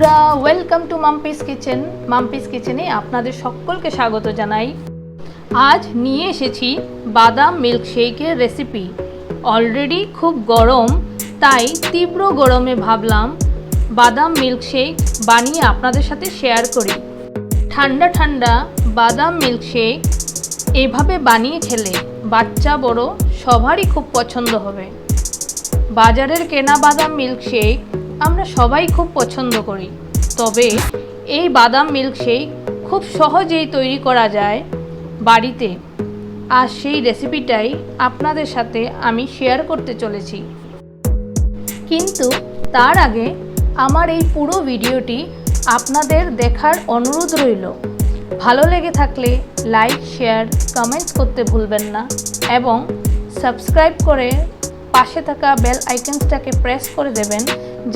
বন্ধুরা, welcome to Mampi's kitchen. Mampi's কিচেনে আপনাদের সকলকে স্বাগত জানাই। আজ নিয়ে এসেছি বাদাম মিল্কশেকের রেসিপি। অলরেডি খুব গরম, তাই তীব্র গরমে ভাবলাম বাদাম মিল্কশেক বানিয়ে আপনাদের সাথে শেয়ার করি। ঠান্ডা ঠান্ডা বাদাম মিল্কশেক এভাবে বানিয়ে খেলে বাচ্চা বড় সবারই খুব পছন্দ হবে। বাজারের কেনা বাদাম মিল্কশেক আমরা সবাই খুব পছন্দ করি, তবে এই বাদাম মিল্কশেক খুব সহজেই তৈরি করা যায় বাড়িতে। আর সেই রেসিপিটাই আপনাদের সাথে আমি শেয়ার করতে চলেছি। কিন্তু তার আগে আমার এই পুরো ভিডিওটি আপনাদের দেখার অনুরোধ রইল। ভালো লেগে থাকলে লাইক, শেয়ার, কমেন্টস করতে ভুলবেন না এবং সাবস্ক্রাইব করে পাশে থাকা বেল আইকনসটাকে প্রেস করে দেবেন,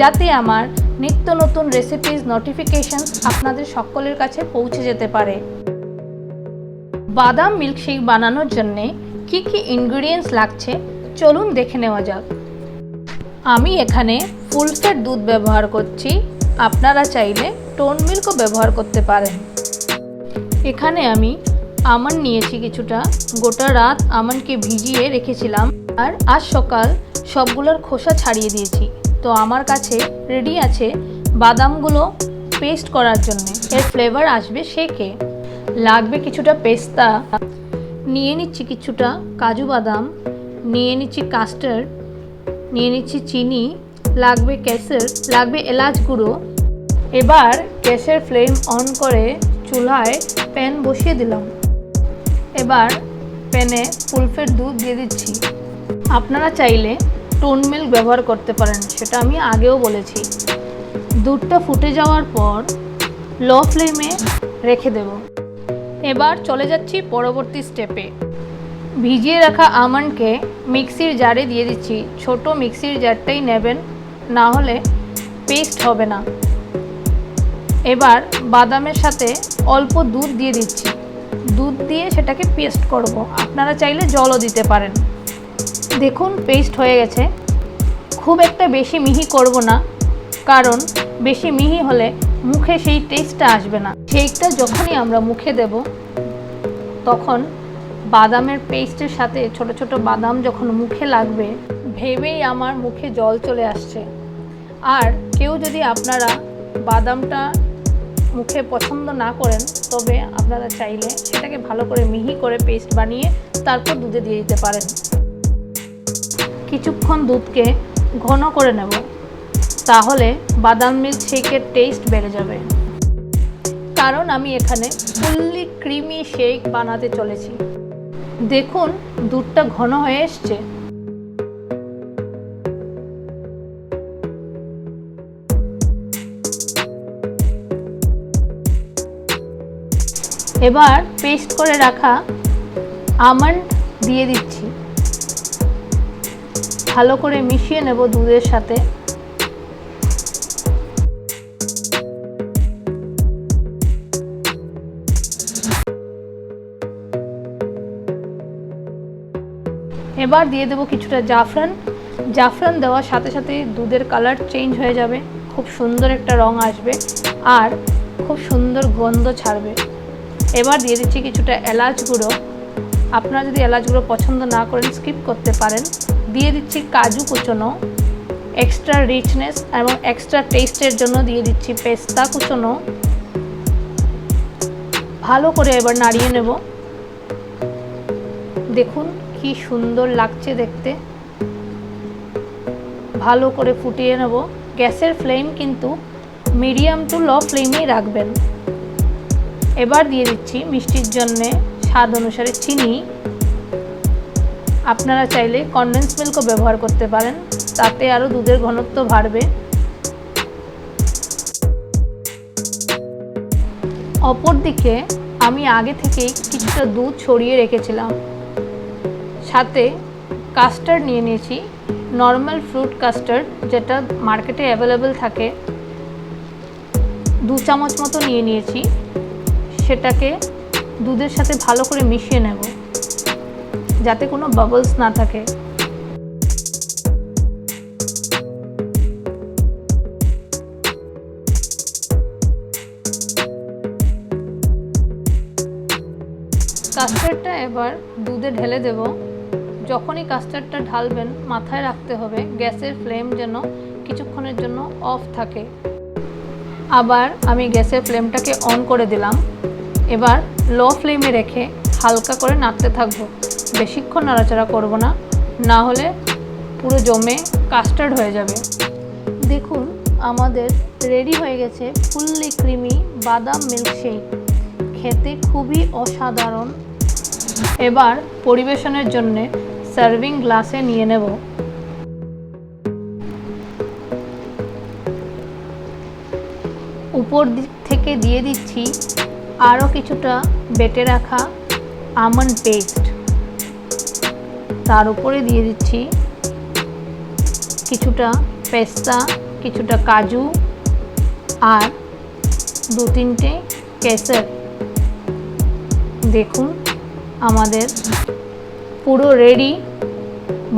যাতে আমার নিত্য নতুন রেসিপিজ নোটিফিকেশনস আপনাদের সকলের কাছে পৌঁছে যেতে পারে। বাদাম মিল্কশেক বানানোর জন্যে কি কি ইনগ্রিডিয়েন্টস লাগছে চলুন দেখে নেওয়া যাক। আমি এখানে ফুল ফ্যাট দুধ ব্যবহার করছি, আপনারা চাইলে টোন মিল্কও ব্যবহার করতে পারেন। এখানে আমি আমন্ড নিয়েছি কিছুটা, গোটা রাত আমন্ডকে ভিজিয়ে রেখেছিলাম আর আজ সকাল সবগুলোর খোসা ছাড়িয়ে দিয়েছি। তো আমার কাছে রেডি আছে বাদামগুলো পেস্ট করার জন্য, এর ফ্লেভার আসবে শেকে। লাগবে কিছুটা পেস্তা, নিয়ে নিচ্ছি কিছুটা কাজু বাদাম, নিয়ে নিচ্ছি কাস্টার্ড, নিয়ে নিচ্ছি চিনি, লাগবে কেসর, লাগবে এলাচ গুঁড়ো। এবার গ্যাসের ফ্লেম অন করে চুলায় প্যান বসিয়ে দিলাম। এবার প্যানে ফুল ফ্যাট দুধ দিয়ে দিচ্ছি। আপনারা চাইলে টোন মিল্ক ব্যবহার করতে পারেন, সেটা আমি আগেও বলেছি। দুধটা ফুটে যাওয়ার পর লো ফ্লেমে রেখে দেব। এবার চলে যাচ্ছি পরবর্তী স্টেপে। ভিজিয়ে রাখা আমন্ডকে মিক্সির জারে দিয়ে দিচ্ছি। ছোট মিক্সির জারটাই নেবেন, না হলে পেস্ট হবে না। এবার বাদামের সাথে অল্প দুধ দিয়ে দিচ্ছি। দুধ দিয়ে সেটাকে পেস্ট করব, আপনারা চাইলে জলও দিতে পারেন। দেখুন পেস্ট হয়ে গেছে। খুব একটা বেশি মিহি করব না, কারণ বেশি মিহি হলে মুখে সেই টেস্টটা আসবে না। শেকটা যখনই আমরা মুখে দেব তখন বাদামের পেস্টের সাথে ছোট ছোট বাদাম যখন মুখে লাগবে, ভেবেই আমার মুখে জল চলে আসছে। আর কেউ যদি আপনারা বাদামটা মুখে পছন্দ না করেন, তবে আপনারা চাইলে সেটাকে ভালো করে মিহি করে পেস্ট বানিয়ে তারপর দুধে দিয়ে দিতে পারেন। কিছুক্ষণ দুধকে ঘন করে নেব, তাহলে বাদাম মিল্কশেকের টেস্ট বেড়ে যাবে। কারণ আমি এখানে ফুললি ক্রিমি শেক বানাতে চলেছি। দেখুন দুধটা ঘন হয়ে এসছে। এবার পেস্ট করে রাখা আমন্ড দিয়ে দিচ্ছি। ভালো করে মিশিয়ে নেব দুধের সাথে। এবার দিয়ে দেব কিছুটা জাফরান। জাফরান দেওয়ার সাথে সাথে দুধের কালার চেঞ্জ হয়ে যাবে, খুব সুন্দর একটা রং আসবে আর খুব সুন্দর গন্ধ ছাড়বে। এবার দিয়ে দিচ্ছি কিছুটা এলাচ গুঁড়ো। আপনারা যদি এলাচ গুঁড়ো পছন্দ না করেন স্কিপ করতে পারেন। দিয়ে দিচ্ছি কাজু কুচনো, এক্সট্রা রিচনেস এবং এক্সট্রা টেস্টের জন্য দিয়ে দিচ্ছি পেস্তা কুচনো। ভালো করে এবার নাড়িয়ে নেব। দেখুন কি সুন্দর লাগছে দেখতে। ভালো করে ফুটিয়ে নেব। গ্যাসের ফ্লেম কিন্তু মিডিয়াম টু লো ফ্লেমেই রাখবেন। এবার দিয়ে দিচ্ছি মিষ্টির জন্যে স্বাদ অনুসারে চিনি। আপনারা চাইলে কনডেন্স মিল্কও ব্যবহার করতে পারেন, তাতে আরও দুধের ঘনত্ব বাড়বে। অপরদিকে আমি আগে থেকেই কিছুটা দুধ ছড়িয়ে রেখেছিলাম। সাথে কাস্টার্ড নিয়ে নিয়েছি, নর্মাল ফ্রুট কাস্টার্ড, যেটা মার্কেটে অ্যাভেলেবেল থাকে। 2 চামচ মতো নিয়ে নিয়েছি। সেটাকে দুধের সাথে ভালো করে মিশিয়ে নেব, যাতে কোনো বাবলস না থাকে। কাস্টার্ডটা এবার দুধে ঢেলে দেব। যখনই কাস্টার্ডটা ঢালবেন মাথায় রাখতে হবে গ্যাসের ফ্লেম যেন কিছুক্ষণের জন্য অফ থাকে। আবার আমি গ্যাসের ফ্লেমটাকে অন করে দিলাম। এবার লো ফ্লেমে রেখে হালকা করে নাড়তে থাকবো, বেশিক্ষণ নাড়াচাড়া করব না, না হলে পুরো জমে কাস্টার্ড হয়ে যাবে। দেখুন আমাদের রেডি হয়ে গেছে ফুললি ক্রিমি বাদাম মিল্কশেক, খেতে খুবই অসাধারণ। এবার পরিবেশনের জন্য সার্ভিং গ্লাসে নিয়ে নেব। উপর দিক থেকে দিয়ে দিচ্ছি আরও কিছুটা বেটে রাখা আমন্ড পেস্ট। তার উপরে দিয়ে দিচ্ছি কিছুটা পেস্তা, কিছুটা কাজু আর 2-3টে কেসার। দেখুন আমাদের পুরো রেডি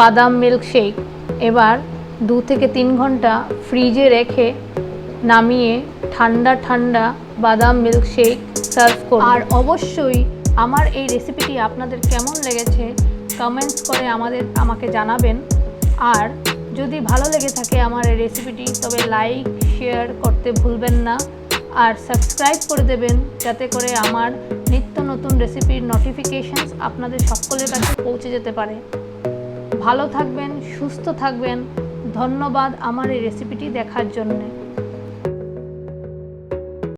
বাদাম মিল্কশেক। এবার 2 থেকে 3 ঘন্টা ফ্রিজে রেখে নামিয়ে ঠান্ডা ঠান্ডা বাদাম মিল্কশেক সার্ভ করুন। আর অবশ্যই আমার এই রেসিপিটি আপনাদের কেমন লেগেছে কমেন্টস করে আমাকে জানাবেন। আর যদি ভালো লেগে থাকে আমার এই রেসিপিটি তবে লাইক শেয়ার করতে ভুলবেন না, আর সাবস্ক্রাইব করে দেবেন যাতে করে আমার নিত্য নতুন রেসিপির নোটিফিকেশনস আপনাদের সকলের কাছে পৌঁছে যেতে পারে। ভালো থাকবেন, সুস্থ থাকবেন। ধন্যবাদ আমার এই রেসিপিটি দেখার জন্য।